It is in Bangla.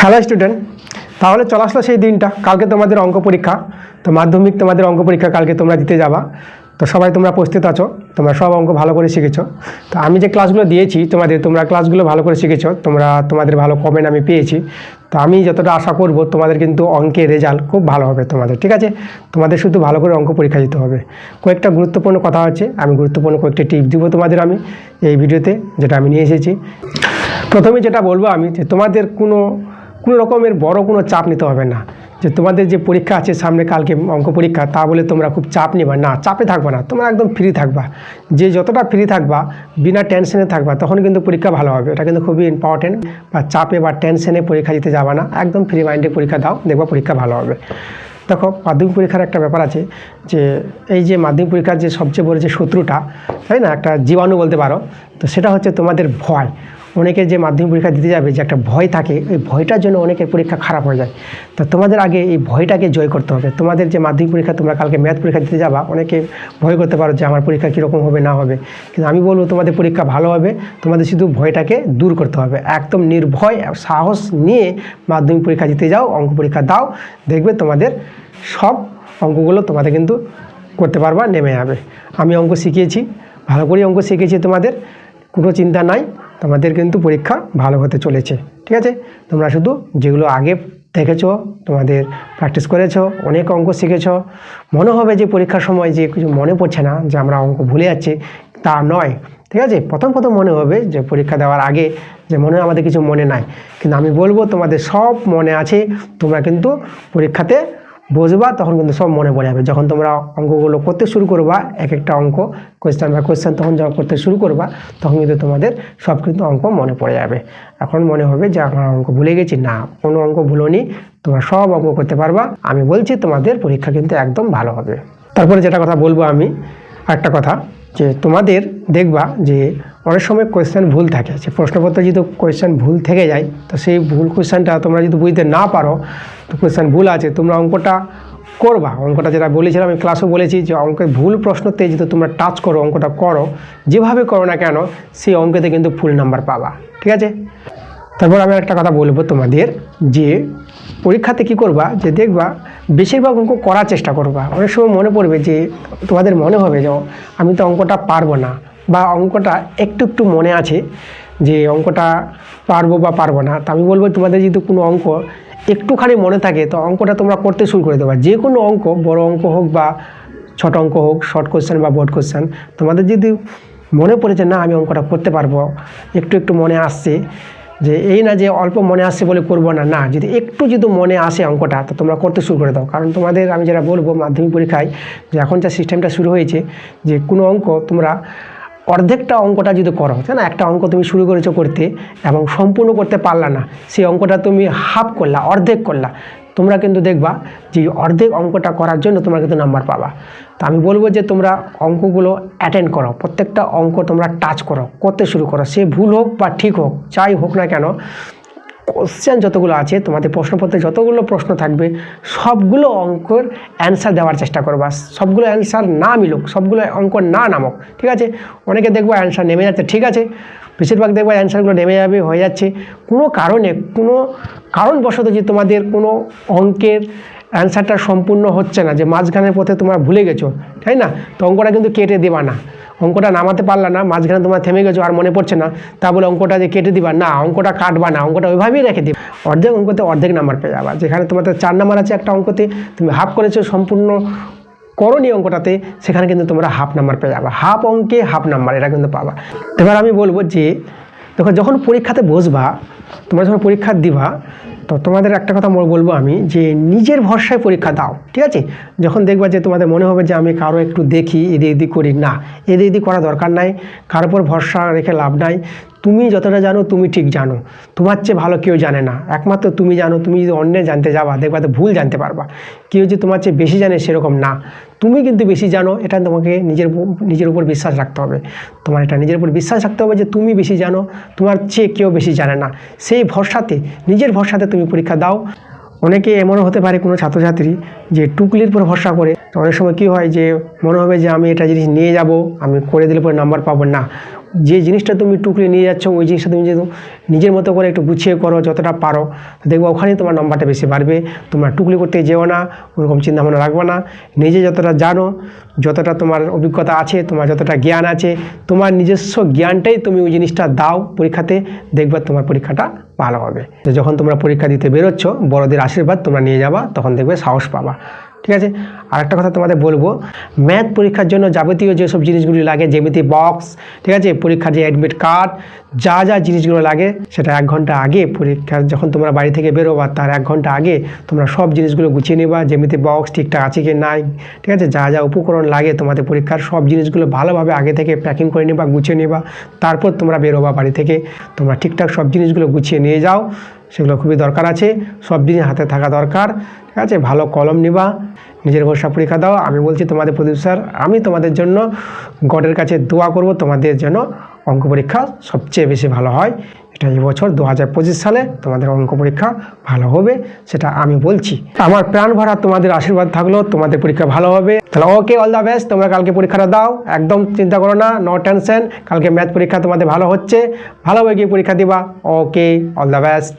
হ্যালো স্টুডেন্ট, তাহলে চলে আসলো সেই দিনটা। কালকে তোমাদের অঙ্ক পরীক্ষা, তো মাধ্যমিক তোমাদের অঙ্ক পরীক্ষা কালকে তোমরা দিতে যাবা। তো সবাই তোমরা প্রস্তুত আছো, তোমরা সব অঙ্ক ভালো করে শিখেছো। তো আমি যে ক্লাসগুলো দিয়েছি তোমরা ক্লাসগুলো ভালো করে শিখেছো, তোমাদের ভালো কমেন্ট আমি পেয়েছি। তো আমি যতটা আশা করব তোমাদের কিন্তু অঙ্কের রেজাল্ট খুব ভালো হবে তোমাদের, ঠিক আছে? তোমাদের শুধু ভালো করে অঙ্ক পরীক্ষা দিতে হবে। কয়েকটা গুরুত্বপূর্ণ কথা হচ্ছে, আমি গুরুত্বপূর্ণ কয়েকটা টিপস দিব তোমাদের আমি এই ভিডিওতে, যেটা আমি নিয়ে এসেছি। প্রথমে যেটা বলবো আমি, যে তোমাদের কোনো রকমের বড় কোনো চাপ নিতে হবে না। যে তোমাদের যে পরীক্ষা আছে সামনে কালকে অঙ্ক পরীক্ষা, তা বলে তোমরা খুব চাপ নিবা না, চাপে থাকবা না, তোমরা একদম ফ্রি থাকবা। যে যতটা ফ্রি থাকবা, বিনা টেনশনে থাকবা, তখন কিন্তু পরীক্ষা ভালো হবে। এটা কিন্তু খুবই ইম্পর্টেন্ট। বা চাপে বা টেনশনে পরীক্ষা দিতে যাবা না, একদম ফ্রি মাইন্ডে পরীক্ষা দাও, দেখবা পরীক্ষা ভালো হবে। দেখো, মাধ্যমিক পরীক্ষার একটা ব্যাপার আছে, যে এই যে মাধ্যমিক পরীক্ষার যে সবচেয়ে বড় যে শত্রুটা, তাই না, একটা জীবাণু বলতে পারো, তো সেটা হচ্ছে তোমাদের ভয়। অনেকে যে মাধ্যমিক পরীক্ষা দিতে যাবে, যে একটা ভয় থাকে, ওই ভয়টার জন্য অনেকের পরীক্ষা খারাপ হয়ে যায়। তো তোমাদের আগে এই ভয়টাকে জয় করতে হবে। তোমাদের যে মাধ্যমিক পরীক্ষা, তোমরা কালকে ম্যাথ পরীক্ষা দিতে যাবা, অনেকে ভয় করতে পারো যে আমার পরীক্ষা কীরকম হবে না হবে, কিন্তু আমি বলবো তোমাদের পরীক্ষা ভালো হবে। তোমাদের শুধু ভয়টাকে দূর করতে হবে, একদম নির্ভয় সাহস নিয়ে মাধ্যমিক পরীক্ষা দিতে যাও, অঙ্ক পরীক্ষা দাও, দেখবে তোমাদের সব অঙ্কগুলো তোমাদের কিন্তু করতে পারবা, নেমে যাবে। আমি অঙ্ক শিখিয়েছি, ভালো করে অঙ্ক শিখেছি, তোমাদের কোনো চিন্তা নাই, তোমাদের কিন্তু পরীক্ষা ভালো হতে চলেছে, ঠিক আছে? তোমরা শুধু যেগুলো আগে দেখেছো, তোমাদের প্র্যাকটিস করেছো, অনেক অঙ্ক শিখেছো, মনে হবে যে পরীক্ষার সময় যে কিছু মনে পড়ছে না, যে আমরা অঙ্ক ভুলে যাচ্ছি, তা নয়, ঠিক আছে? প্রথম মনে হবে যে পরীক্ষা দেওয়ার আগে যে মনে হয় আমাদের কিছু মনে নাই, কিন্তু আমি বলবো তোমাদের সব মনে আছে। তোমরা কিন্তু পরীক্ষাতে বসবা, তখন কিন্তু সব মনে পড়ে যাবে। যখন তোমরা অঙ্কগুলো করতে শুরু করবা, এক একটা অঙ্ক কোয়েশ্চেন বা কোয়েশ্চেন তখন যখন করতে শুরু করবা, তখন কিন্তু তোমাদের সব কিন্তু অঙ্ক মনে পড়ে যাবে। এখন মনে হবে যে আমরা অঙ্ক ভুলে গেছি, না, কোনো অঙ্ক ভুলোনি, তোমরা সব অঙ্ক করতে পারবা। আমি বলছি তোমাদের পরীক্ষা কিন্তু একদম ভালো হবে। তারপরে যেটা কথা বলবো আমি, একটা কথা, যে তোমাদের দেখবা যে অনেক সময় কোয়েশ্চেন ভুল থাকে। যে প্রশ্নপত্রে যদি কোয়েশ্চেন ভুল থেকে যায়, তো সেই ভুল কোয়েশ্চেনটা তোমরা যদি বুঝতে না পারো, তো কোয়েশ্চেন ভুল আছে, তোমরা অঙ্কটা করবা। অঙ্কটা যেটা বলেছিলাম, আমি ক্লাসেও বলেছি, যে অঙ্কের ভুল প্রশ্নতে যদি তোমরা টাচ করো, অঙ্কটা করো, যেভাবে করো না কেন, সেই অঙ্কেতে কিন্তু ফুল নাম্বার পাবা, ঠিক আছে? তারপর আমি একটা কথা বলবো তোমাদের, যে পরীক্ষাতে কি করবা, যে দেখবা বেশিরভাগ অঙ্ক করার চেষ্টা করবা। অনেক সময় মনে পড়বে যে তোমাদের মনে হবে যে আমি তো অঙ্কটা পারবো না, বা অঙ্কটা একটু একটু মনে আছে যে অঙ্কটা পারবো বা পারবো না। তা আমি বলবো তোমাদের যদি কোনো অঙ্ক একটুখানি মনে থাকে, তো অঙ্কটা তোমরা করতে শুরু করে দেবা। যে কোনো অঙ্ক, বড় অঙ্ক হোক বা ছোট অঙ্ক হোক, শর্ট কোয়েশ্চেন বা বোর্ড কোয়েশ্চেন, তোমাদের যদি মনে পড়েছে না আমি অঙ্কটা করতে পারবো, একটু একটু মনে আসছে, যে এই না যে অল্প মনে আসছে বলে করবো না, না, যদি একটু যদি মনে আসে অঙ্কটা, তো তোমরা করতে শুরু করে দাও। কারণ তোমাদের আমি যেটা বলবো মাধ্যমিক পরীক্ষায়, যে এখন যা সিস্টেমটা শুরু হয়েছে, যে কোনো অঙ্ক তোমরা অর্ধেকটা অঙ্কটা যদি করো, তাই না, একটা অঙ্ক তুমি শুরু করেছো করতে এবং সম্পূর্ণ করতে পারলা না, সেই অঙ্কটা তুমি হাফ করলা, অর্ধেক করলা, তোমরা কিন্তু দেখবা যে অর্ধেক অঙ্কটা করার জন্য তোমরা কিন্তু নাম্বার পাবা। তো আমি বলবো যে তোমরা অঙ্কগুলো অ্যাটেন্ড করো, প্রত্যেকটা অঙ্ক তোমরা টাচ করো, করতে শুরু করো, সে ভুল হোক বা ঠিক হোক, যাই হোক না কেন, কোশ্চেন যতগুলো আছে তোমাদের প্রশ্নপত্রে, যতগুলো প্রশ্ন থাকবে, সবগুলো অঙ্কের অ্যান্সার দেওয়ার চেষ্টা করবা। সবগুলো অ্যান্সার না মিলুক, সবগুলো অঙ্ক না নামক, ঠিক আছে? অনেকে দেখবো অ্যান্সার নেমে যাচ্ছে, ঠিক আছে, বেশিরভাগ দেখবো অ্যান্সারগুলো নেমে যাবে, হয়ে যাচ্ছে কোনো কারণে, কোনো কারণবশত, যে তোমাদের কোনো অঙ্কের অ্যান্সারটা সম্পূর্ণ হচ্ছে না, যে মাঝখানের পথে তোমরা ভুলে গেছো, তাই না, তো অঙ্কটা কিন্তু কেটে দেবা না। অঙ্কটা নামাতে পারলা না, মাঝখানে তোমরা থেমে গেছো, আর মনে পড়ছে না, তা বলে অঙ্কটা যে কেটে দিবা না, অঙ্কটা কাটবা না, অঙ্কটা ওইভাবেই রেখে দিবা। অর্ধেক অঙ্কতে অর্ধেক নাম্বার পেয়ে যাবা। যেখানে তোমাদের 4 নাম্বার আছে একটা অঙ্কতে, তুমি হাফ করেছো, সম্পূর্ণ করণীয় অঙ্কটাতে, সেখানে কিন্তু তোমরা হাফ নাম্বার পেয়ে যাবা। হাফ অঙ্কে হাফ নাম্বার, এটা কিন্তু পাবা। এবার আমি বলবো যে দেখো, যখন পরীক্ষাতে বসবা, তোমরা যখন পরীক্ষা দিবা, তো তোমাদের একটা কথা বলবো আমি, যে নিজের ভরসায় পরীক্ষা দাও, ঠিক আছে? যখন দেখবা যে তোমাদের মনে হবে যে আমি কারো একটু দেখি, এদিক করি, না, এদিক করা দরকার নাই, কারোর উপর ভরসা রেখে লাভ নাই। তুমি যতটা জানো তুমি ঠিক জানো, তোমার চেয়ে ভালো কেউ জানে না, একমাত্র তুমি জানো। তুমি যদি অন্যের জানতে যাবা, দেখবা তো ভুল জানতে পারবা। কেউ যে তোমার চেয়ে বেশি জানে সেরকম না, তুমি কিন্তু বেশি জানো। এটা তোমাকে নিজের উপর বিশ্বাস রাখতে হবে। তোমার এটা নিজের উপর বিশ্বাস রাখতে হবে যে তুমি বেশি জানো, তোমার চেয়ে কেউ বেশি জানে না। সেই ভরসাতে, নিজের ভরসাতে তুমি পরীক্ষা দাও। অনেকে এমনও হতে পারে কোনো ছাত্রছাত্রী যে টুকলির উপর ভরসা করে। অনেক সময় কী হয়, যে মনে হবে যে আমি এটা জিনিস নিয়ে যাব, আমি করে দিলে পরে নাম্বার পাবো না। যে জিনিসটা তুমি টুকরে নিয়ে যাচ্ছ ওই জিনিসটা তুমি যদি নিজের মতো করে একটু গুছিয়ে করো যতটা পারো, দেখবো ওখানেই তোমার নম্বরটা বেশি বাড়বে। তোমরা টুকলি করতে যেও না, ওরকম চিন্তাভাবনা রাখবে না। নিজে যতটা জানো, যতটা তোমার অভিজ্ঞতা আছে, তোমার যতটা জ্ঞান আছে, তোমার নিজস্ব জ্ঞানটাই তুমি ওই জিনিসটা দাও পরীক্ষাতে, দেখবে তোমার পরীক্ষাটা ভালো হবে। তো যখন তোমরা পরীক্ষা দিতে বেরোচ্ছ, বড়দের আশীর্বাদ তোমরা নিয়ে যাবা, তখন দেখবে সাহস পাবা। ঠিক আছে। আর একটা কথা তোমাদের বলবো, ম্যাথ পরীক্ষার জন্য যাবতীয় যেসব জিনিসগুলি লাগে, জ্যামিতি বক্স, ঠিক আছে, পরীক্ষার যে অ্যাডমিট কার্ড, যা যা জিনিসগুলো লাগে সেটা 1 ঘন্টা আগে, পরীক্ষার যখন তোমরা বাড়ি থেকে বেরোবা তার 1 ঘন্টা আগে তোমরা সব জিনিসগুলো গুছিয়ে নেবা। জ্যামিতি বক্স ঠিকঠাক আছে কি নাই, ঠিক আছে, যা যা উপকরণ লাগে তোমাদের পরীক্ষার সব জিনিসগুলো ভালোভাবে আগে থেকে প্যাকিং করে নেবা, গুছিয়ে নেবা। তারপর তোমরা বেরোবা বাড়ি থেকে, তোমরা ঠিকঠাক সব জিনিসগুলো গুছিয়ে নিয়ে যাও, সেগুলো খুবই দরকার আছে। সব জিনিস হাতে থাকা দরকার, ঠিক আছে। ভালো কলম নিবা, নিজের ভরসা পরীক্ষা দাও। আমি বলছি তোমাদের প্রদীপ স্যার, আমি তোমাদের জন্য গডের কাছে দোয়া করব তোমাদের যেন অঙ্ক পরীক্ষা সবচেয়ে বেশি ভালো হয়। এটা এই বছর 2025 সালে তোমাদের অঙ্ক পরীক্ষা ভালো হবে, সেটা আমি বলছি। আমার প্রাণ ভরা তোমাদের আশীর্বাদ থাকলো, তোমাদের পরীক্ষা ভালো হবে। তাহলে ওকে, অল দ্য বেস্ট। তোমরা কালকে পরীক্ষাটা দাও, একদম চিন্তা করো না, নো টেনশন। কালকে ম্যাথ পরীক্ষা তোমাদের ভালো হচ্ছে, ভালোভাবে গিয়ে পরীক্ষা দিবা। ওকে, অল দ্য বেস্ট।